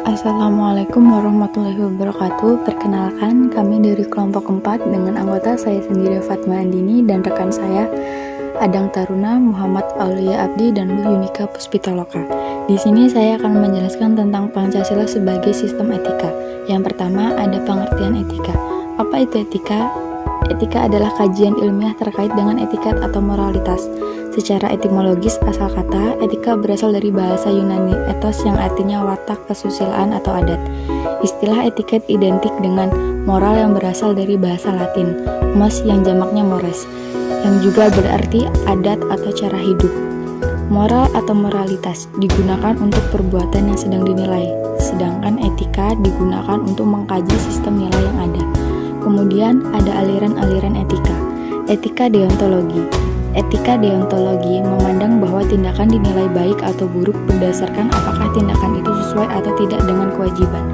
Assalamualaikum warahmatullahi wabarakatuh. Perkenalkan, kami dari kelompok 4 dengan anggota saya sendiri Fatma Andini dan rekan saya Adang Taruna, Muhammad Aulia Abdi, dan Nur Yunika Puspitaloka. Di sini saya akan menjelaskan tentang Pancasila sebagai sistem etika. Yang pertama ada pengertian etika. Apa itu etika? Etika adalah kajian ilmiah terkait dengan etikat atau moralitas. Secara etimologis, asal kata etika berasal dari bahasa Yunani ethos yang artinya watak, kesusilaan, atau adat. Istilah etiket identik dengan moral yang berasal dari bahasa Latin, mos yang jamaknya mores, yang juga berarti adat atau cara hidup. Moral atau moralitas digunakan untuk perbuatan yang sedang dinilai, sedangkan etika digunakan untuk mengkaji sistem nilai yang ada. Kemudian ada aliran-aliran etika. Etika deontologi. Etika deontologi memandang bahwa tindakan dinilai baik atau buruk berdasarkan apakah tindakan itu sesuai atau tidak dengan kewajiban.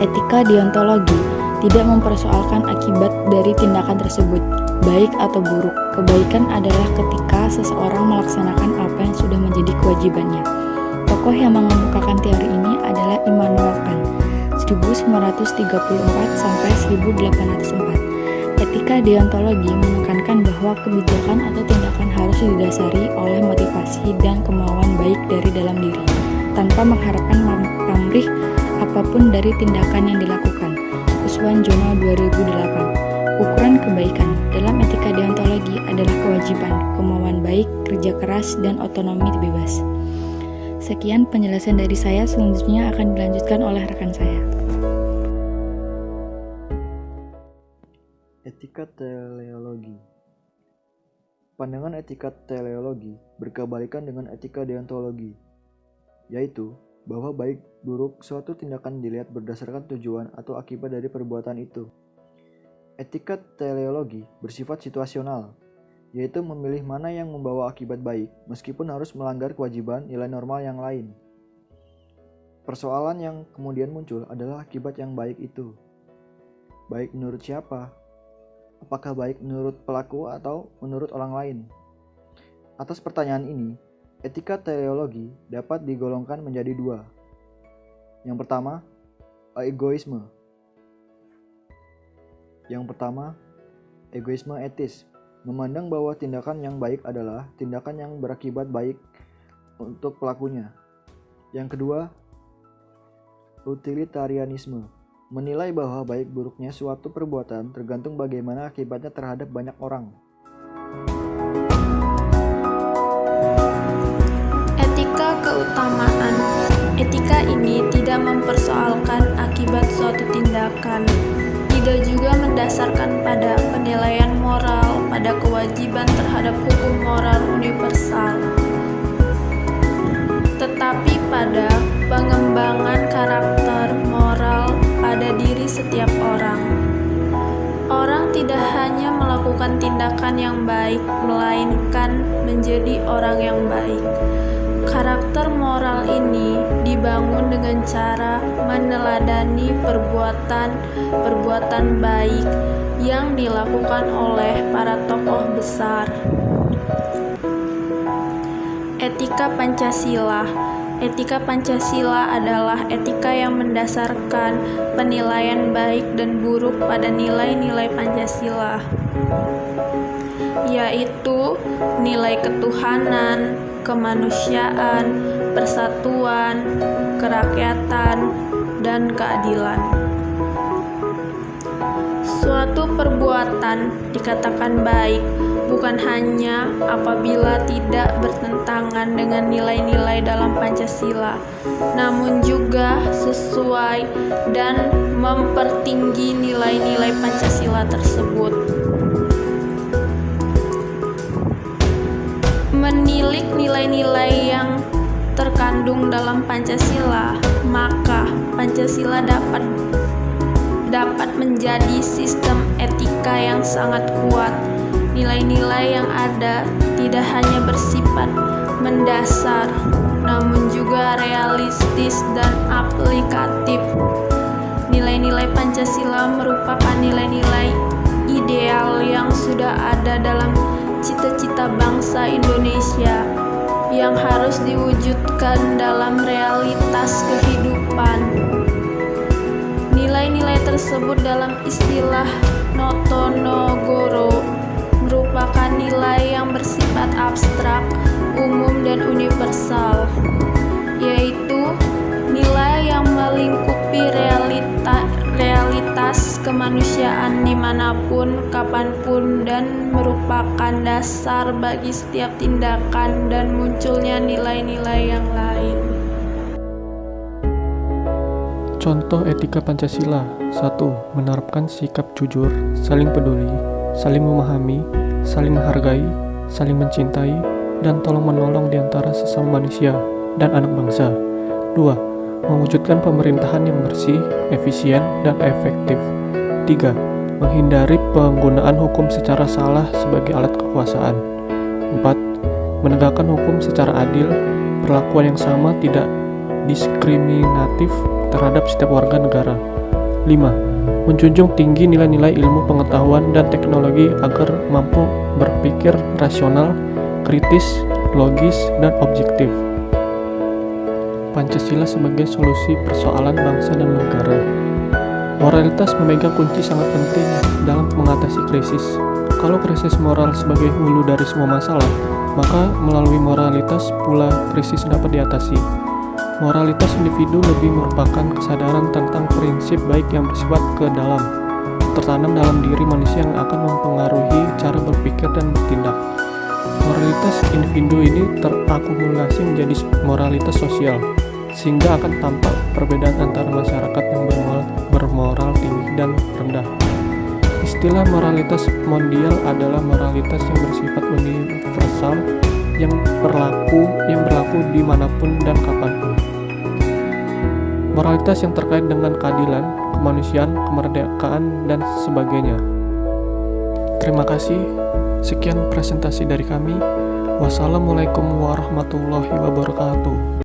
Etika deontologi tidak mempersoalkan akibat dari tindakan tersebut, baik atau buruk. Kebaikan adalah ketika seseorang melaksanakan apa yang sudah menjadi kewajibannya. Tokoh yang mengemukakan teori ini adalah Immanuel Kant, 1934 sampai 1804. Etika deontologi menekankan bahwa kebijakan atau tindakan harus didasari oleh motivasi dan kemauan baik dari dalam diri, tanpa mengharapkan pamrih apapun dari tindakan yang dilakukan. Uswan Jono 2008. Ukuran kebaikan dalam etika deontologi adalah kewajiban, kemauan baik, kerja keras, dan otonomi bebas. Sekian penjelasan dari saya, selanjutnya akan dilanjutkan oleh rekan saya. Etika teleologi. Pandangan etika teleologi berkebalikan dengan etika deontologi, yaitu bahwa baik buruk suatu tindakan dilihat berdasarkan tujuan atau akibat dari perbuatan itu. Etika teleologi bersifat situasional, yaitu memilih mana yang membawa akibat baik meskipun harus melanggar kewajiban nilai normal yang lain. Persoalan yang kemudian muncul adalah akibat yang baik itu. Baik menurut siapa? Apakah baik menurut pelaku atau menurut orang lain? Atas pertanyaan ini, etika teleologi dapat digolongkan menjadi dua. Yang pertama, egoisme. Egoisme etis, memandang bahwa tindakan yang baik adalah tindakan yang berakibat baik untuk pelakunya. Yang kedua, utilitarianisme, menilai bahwa baik buruknya suatu perbuatan tergantung bagaimana akibatnya terhadap banyak orang. Etika keutamaan. Etika ini tidak mempersoalkan akibat suatu tindakan, tidak juga mendasarkan pada penilaian moral, pada kewajiban terhadap hukum moral universal, tetapi pada pengembangan karakter moral pada diri setiap orang. Orang tidak hanya melakukan tindakan yang baik, melainkan menjadi orang yang baik. Karakter moral ini dibangun dengan cara meneladani perbuatan baik yang dilakukan oleh para tokoh besar. Etika Pancasila. Etika Pancasila adalah etika yang mendasarkan penilaian baik dan buruk pada nilai-nilai Pancasila, yaitu nilai ketuhanan, kemanusiaan, persatuan, kerakyatan, dan keadilan. Suatu perbuatan dikatakan baik bukan hanya apabila tidak bertentangan dengan nilai-nilai dalam Pancasila, namun juga sesuai dan mempertinggi nilai-nilai Pancasila tersebut. Menilik nilai-nilai yang terkandung dalam Pancasila, maka Pancasila dapat menjadi sistem etika yang sangat kuat. Nilai-nilai yang ada tidak hanya bersifat mendasar, namun juga realistis dan aplikatif. Nilai-nilai Pancasila merupakan nilai-nilai ideal yang sudah ada dalam cita-cita bangsa Indonesia yang harus diwujudkan dalam realitas kehidupan. tersebut dalam istilah Notonogoro merupakan nilai yang bersifat abstrak, umum, dan universal, yaitu nilai yang melingkupi realitas kemanusiaan dimanapun, kapanpun, dan merupakan dasar bagi setiap tindakan dan munculnya nilai-nilai yang lain. Contoh etika Pancasila. 1. Menerapkan sikap jujur, saling peduli, saling memahami, saling menghargai, saling mencintai, dan tolong-menolong di antara sesama manusia dan anak bangsa. 2. Mewujudkan pemerintahan yang bersih, efisien, dan efektif. 3. Menghindari penggunaan hukum secara salah sebagai alat kekuasaan. 4. Menegakkan hukum secara adil, perlakuan yang sama, tidak diskriminatif terhadap setiap warga negara. 5. Menjunjung tinggi nilai-nilai ilmu pengetahuan dan teknologi agar mampu berpikir rasional, kritis, logis, dan objektif. Pancasila sebagai solusi persoalan bangsa dan negara. Moralitas memegang kunci sangat penting dalam mengatasi krisis. Kalau krisis moral sebagai hulu dari semua masalah, maka melalui moralitas pula krisis dapat diatasi. Moralitas individu lebih merupakan kesadaran tentang prinsip baik yang bersifat ke dalam, tertanam dalam diri manusia yang akan mempengaruhi cara berpikir dan bertindak. Moralitas individu ini terakumulasi menjadi moralitas sosial, sehingga akan tampak perbedaan antara masyarakat yang bermoral tinggi dan rendah. Istilah moralitas mondial adalah moralitas yang bersifat universal yang berlaku dimanapun dan kapanpun. Moralitas yang terkait dengan keadilan, kemanusiaan, kemerdekaan, dan sebagainya. Terima kasih. Sekian presentasi dari kami. Wassalamualaikum warahmatullahi wabarakatuh.